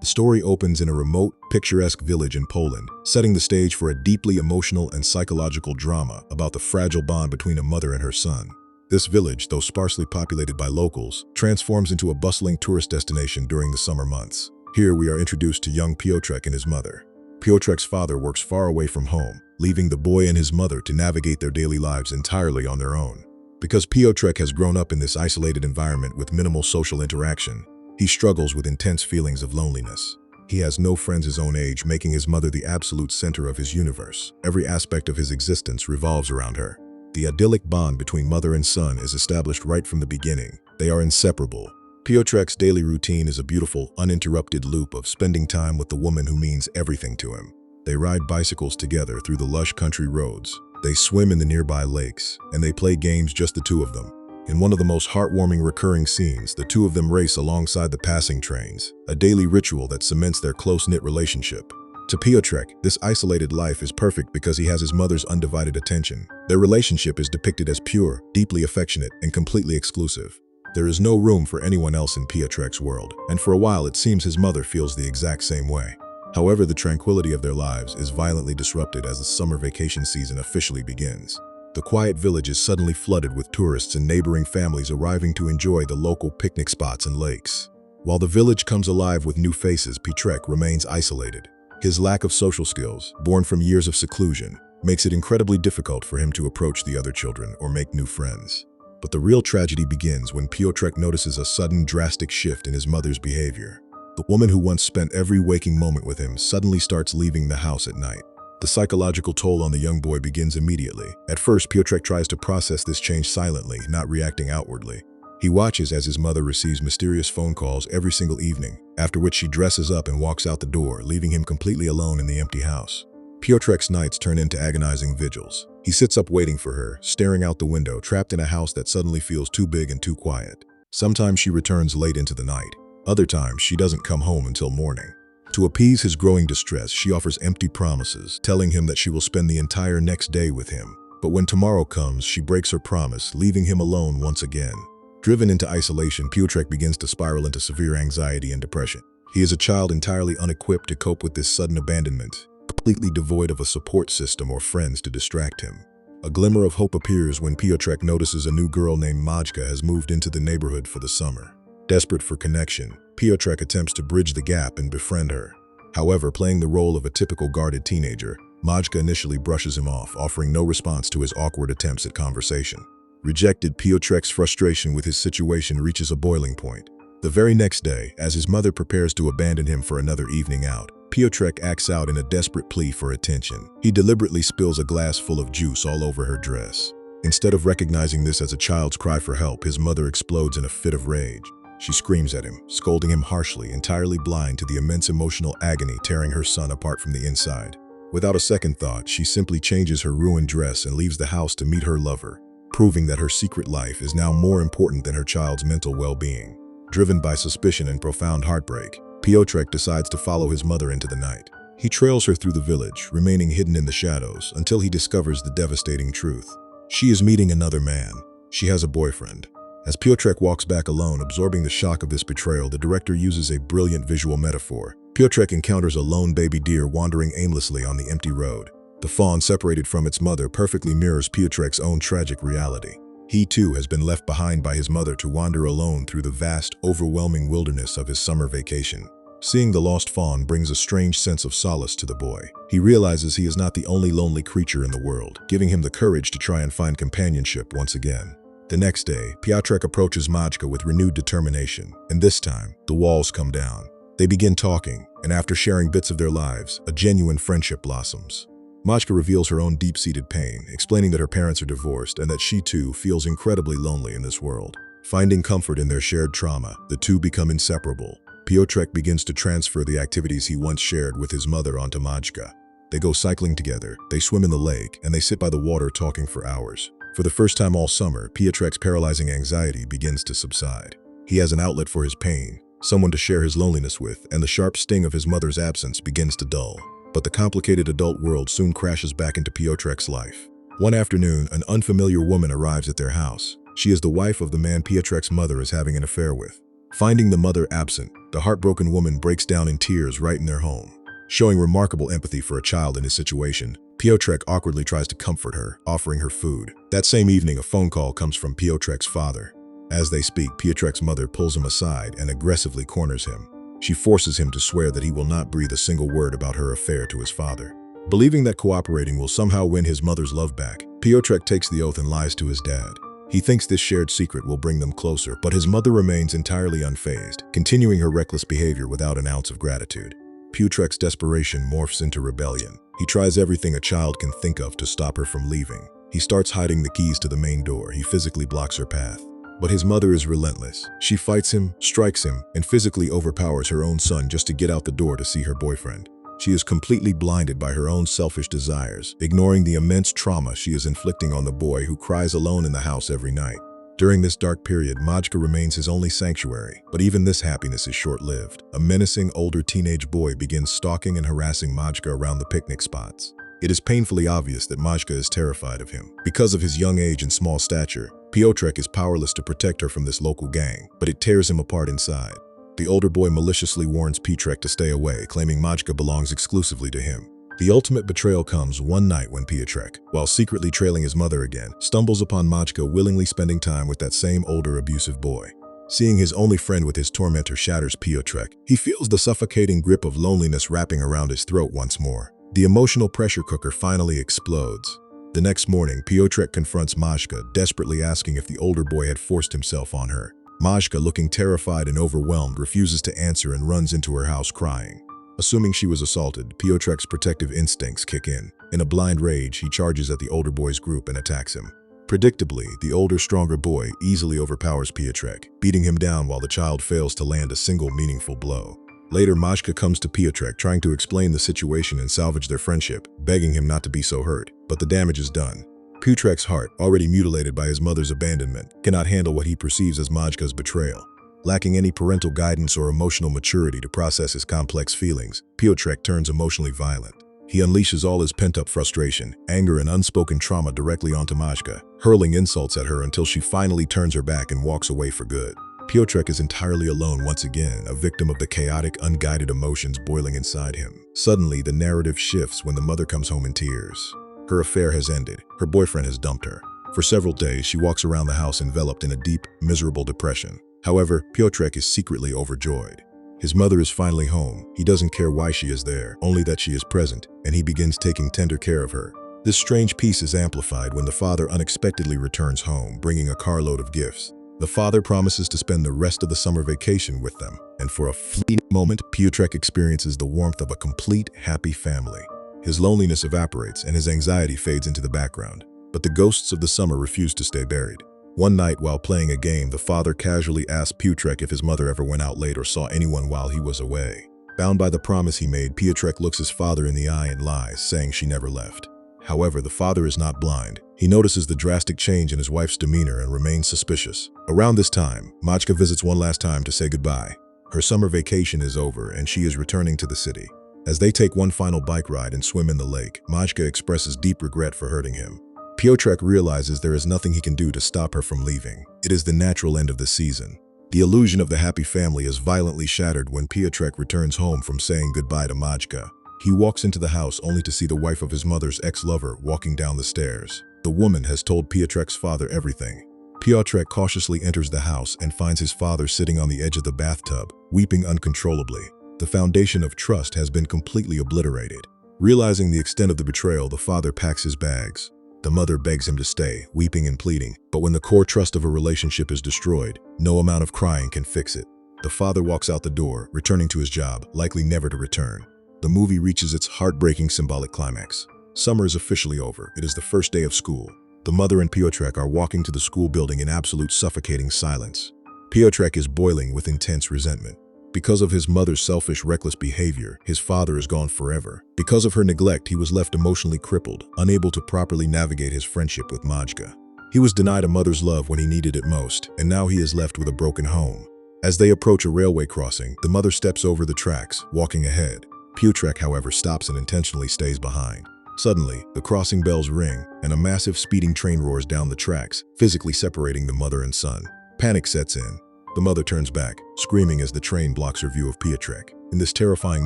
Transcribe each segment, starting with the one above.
The story opens in a remote, picturesque village in Poland, setting the stage for a deeply emotional and psychological drama about the fragile bond between a mother and her son. This village, though sparsely populated by locals, transforms into a bustling tourist destination during the summer months. Here we are introduced to young Piotrek and his mother. Piotrek's father works far away from home, leaving the boy and his mother to navigate their daily lives entirely on their own. Because Piotrek has grown up in this isolated environment with minimal social interaction, he struggles with intense feelings of loneliness. He has no friends his own age, making his mother the absolute center of his universe. Every aspect of his existence revolves around her. The idyllic bond between mother and son is established right from the beginning. They are inseparable. Piotrek's daily routine is a beautiful, uninterrupted loop of spending time with the woman who means everything to him. They ride bicycles together through the lush country roads. They swim in the nearby lakes, and they play games just the two of them. In one of the most heartwarming recurring scenes, the two of them race alongside the passing trains, a daily ritual that cements their close-knit relationship. To Piotrek, this isolated life is perfect because he has his mother's undivided attention. Their relationship is depicted as pure, deeply affectionate, and completely exclusive. There is no room for anyone else in Piotrek's world, and for a while it seems his mother feels the exact same way. However, the tranquility of their lives is violently disrupted as the summer vacation season officially begins. The quiet village is suddenly flooded with tourists and neighboring families arriving to enjoy the local picnic spots and lakes. While the village comes alive with new faces, Piotrek remains isolated. His lack of social skills, born from years of seclusion, makes it incredibly difficult for him to approach the other children or make new friends. But the real tragedy begins when Piotrek notices a sudden, drastic shift in his mother's behavior. The woman who once spent every waking moment with him suddenly starts leaving the house at night. The psychological toll on the young boy begins immediately. At first, Piotrek tries to process this change silently, not reacting outwardly. He watches as his mother receives mysterious phone calls every single evening, after which she dresses up and walks out the door, leaving him completely alone in the empty house. Piotrek's nights turn into agonizing vigils. He sits up waiting for her, staring out the window, trapped in a house that suddenly feels too big and too quiet. Sometimes she returns late into the night. Other times, she doesn't come home until morning. To appease his growing distress, she offers empty promises, telling him that she will spend the entire next day with him. But when tomorrow comes, she breaks her promise, leaving him alone once again. Driven into isolation, Piotrek begins to spiral into severe anxiety and depression. He is a child entirely unequipped to cope with this sudden abandonment, completely devoid of a support system or friends to distract him. A glimmer of hope appears when Piotrek notices a new girl named Majka has moved into the neighborhood for the summer. Desperate for connection, Piotrek attempts to bridge the gap and befriend her. However, playing the role of a typical guarded teenager, Majka initially brushes him off, offering no response to his awkward attempts at conversation. Rejected, Piotrek's frustration with his situation reaches a boiling point. The very next day, as his mother prepares to abandon him for another evening out, Piotrek acts out in a desperate plea for attention. He deliberately spills a glass full of juice all over her dress. Instead of recognizing this as a child's cry for help, his mother explodes in a fit of rage. She screams at him, scolding him harshly, entirely blind to the immense emotional agony tearing her son apart from the inside. Without a second thought, she simply changes her ruined dress and leaves the house to meet her lover, proving that her secret life is now more important than her child's mental well-being. Driven by suspicion and profound heartbreak, Piotrek decides to follow his mother into the night. He trails her through the village, remaining hidden in the shadows until he discovers the devastating truth. She is meeting another man. She has a boyfriend. As Piotrek walks back alone, absorbing the shock of this betrayal, the director uses a brilliant visual metaphor. Piotrek encounters a lone baby deer wandering aimlessly on the empty road. The fawn, separated from its mother, perfectly mirrors Piotrek's own tragic reality. He too has been left behind by his mother to wander alone through the vast, overwhelming wilderness of his summer vacation. Seeing the lost fawn brings a strange sense of solace to the boy. He realizes he is not the only lonely creature in the world, giving him the courage to try and find companionship once again. The next day, Piotrek approaches Majka with renewed determination, and this time, the walls come down. They begin talking, and after sharing bits of their lives, a genuine friendship blossoms. Majka reveals her own deep-seated pain, explaining that her parents are divorced and that she too feels incredibly lonely in this world. Finding comfort in their shared trauma, the two become inseparable. Piotrek begins to transfer the activities he once shared with his mother onto Majka. They go cycling together, they swim in the lake, and they sit by the water talking for hours. For the first time all summer, Piotrek's paralyzing anxiety begins to subside. He has an outlet for his pain, someone to share his loneliness with, and the sharp sting of his mother's absence begins to dull. But the complicated adult world soon crashes back into Piotrek's life. One afternoon, an unfamiliar woman arrives at their house. She is the wife of the man Piotrek's mother is having an affair with. Finding the mother absent, the heartbroken woman breaks down in tears right in their home. Showing remarkable empathy for a child in his situation, Piotrek awkwardly tries to comfort her, offering her food. That same evening, a phone call comes from Piotrek's father. As they speak, Piotrek's mother pulls him aside and aggressively corners him. She forces him to swear that he will not breathe a single word about her affair to his father. Believing that cooperating will somehow win his mother's love back, Piotrek takes the oath and lies to his dad. He thinks this shared secret will bring them closer, but his mother remains entirely unfazed, continuing her reckless behavior without an ounce of gratitude. Piotrek's desperation morphs into rebellion. He tries everything a child can think of to stop her from leaving. He starts hiding the keys to the main door. He physically blocks her path. But his mother is relentless. She fights him, strikes him, and physically overpowers her own son just to get out the door to see her boyfriend. She is completely blinded by her own selfish desires, ignoring the immense trauma she is inflicting on the boy who cries alone in the house every night. During this dark period, Majka remains his only sanctuary, but even this happiness is short-lived. A menacing older teenage boy begins stalking and harassing Majka around the picnic spots. It is painfully obvious that Majka is terrified of him. Because of his young age and small stature, Piotrek is powerless to protect her from this local gang, but it tears him apart inside. The older boy maliciously warns Piotrek to stay away, claiming Majka belongs exclusively to him. The ultimate betrayal comes one night when Piotrek, while secretly trailing his mother again, stumbles upon Majka willingly spending time with that same older abusive boy. Seeing his only friend with his tormentor shatters Piotrek, he feels the suffocating grip of loneliness wrapping around his throat once more. The emotional pressure cooker finally explodes. The next morning, Piotrek confronts Majka, desperately asking if the older boy had forced himself on her. Majka, looking terrified and overwhelmed, refuses to answer and runs into her house crying. Assuming she was assaulted, Piotrek's protective instincts kick in. In a blind rage, he charges at the older boy's group and attacks him. Predictably, the older, stronger boy easily overpowers Piotrek, beating him down while the child fails to land a single meaningful blow. Later, Majka comes to Piotrek trying to explain the situation and salvage their friendship, begging him not to be so hurt, but the damage is done. Piotrek's heart, already mutilated by his mother's abandonment, cannot handle what he perceives as Majka's betrayal. Lacking any parental guidance or emotional maturity to process his complex feelings, Piotrek turns emotionally violent. He unleashes all his pent-up frustration, anger, and unspoken trauma directly onto Majka, hurling insults at her until she finally turns her back and walks away for good. Piotrek is entirely alone once again, a victim of the chaotic, unguided emotions boiling inside him. Suddenly, the narrative shifts when the mother comes home in tears. Her affair has ended. Her boyfriend has dumped her. For several days, she walks around the house enveloped in a deep, miserable depression. However, Piotrek is secretly overjoyed. His mother is finally home. He doesn't care why she is there, only that she is present, and he begins taking tender care of her. This strange peace is amplified when the father unexpectedly returns home, bringing a carload of gifts. The father promises to spend the rest of the summer vacation with them, and for a fleeting moment, Piotrek experiences the warmth of a complete, happy family. His loneliness evaporates and his anxiety fades into the background, but the ghosts of the summer refuse to stay buried. One night, while playing a game, the father casually asked Piotrek if his mother ever went out late or saw anyone while he was away. Bound by the promise he made, Piotrek looks his father in the eye and lies, saying she never left. However, the father is not blind. He notices the drastic change in his wife's demeanor and remains suspicious. Around this time, Majka visits one last time to say goodbye. Her summer vacation is over and she is returning to the city. As they take one final bike ride and swim in the lake, Majka expresses deep regret for hurting him. Piotrek realizes there is nothing he can do to stop her from leaving. It is the natural end of the season. The illusion of the happy family is violently shattered when Piotrek returns home from saying goodbye to Majka. He walks into the house only to see the wife of his mother's ex-lover walking down the stairs. The woman has told Piotrek's father everything. Piotrek cautiously enters the house and finds his father sitting on the edge of the bathtub, weeping uncontrollably. The foundation of trust has been completely obliterated. Realizing the extent of the betrayal, the father packs his bags. The mother begs him to stay, weeping and pleading, but when the core trust of a relationship is destroyed, no amount of crying can fix it. The father walks out the door, returning to his job, likely never to return. The movie reaches its heartbreaking symbolic climax. Summer is officially over. It is the first day of school. The mother and Piotrek are walking to the school building in absolute suffocating silence. Piotrek is boiling with intense resentment. Because of his mother's selfish, reckless behavior, his father is gone forever. Because of her neglect, he was left emotionally crippled, unable to properly navigate his friendship with Majka. He was denied a mother's love when he needed it most, and now he is left with a broken home. As they approach a railway crossing, the mother steps over the tracks, walking ahead. Piotrek, however, stops and intentionally stays behind. Suddenly, the crossing bells ring, and a massive speeding train roars down the tracks, physically separating the mother and son. Panic sets in. The mother turns back, screaming as the train blocks her view of Piotrek. In this terrifying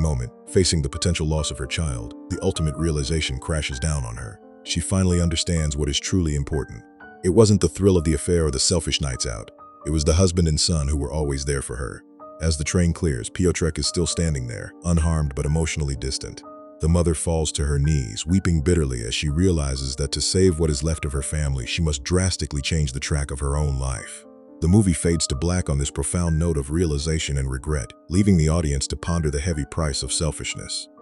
moment, facing the potential loss of her child, the ultimate realization crashes down on her. She finally understands what is truly important. It wasn't the thrill of the affair or the selfish nights out. It was the husband and son who were always there for her. As the train clears, Piotrek is still standing there, unharmed but emotionally distant. The mother falls to her knees, weeping bitterly as she realizes that to save what is left of her family, she must drastically change the track of her own life. The movie fades to black on this profound note of realization and regret, leaving the audience to ponder the heavy price of selfishness.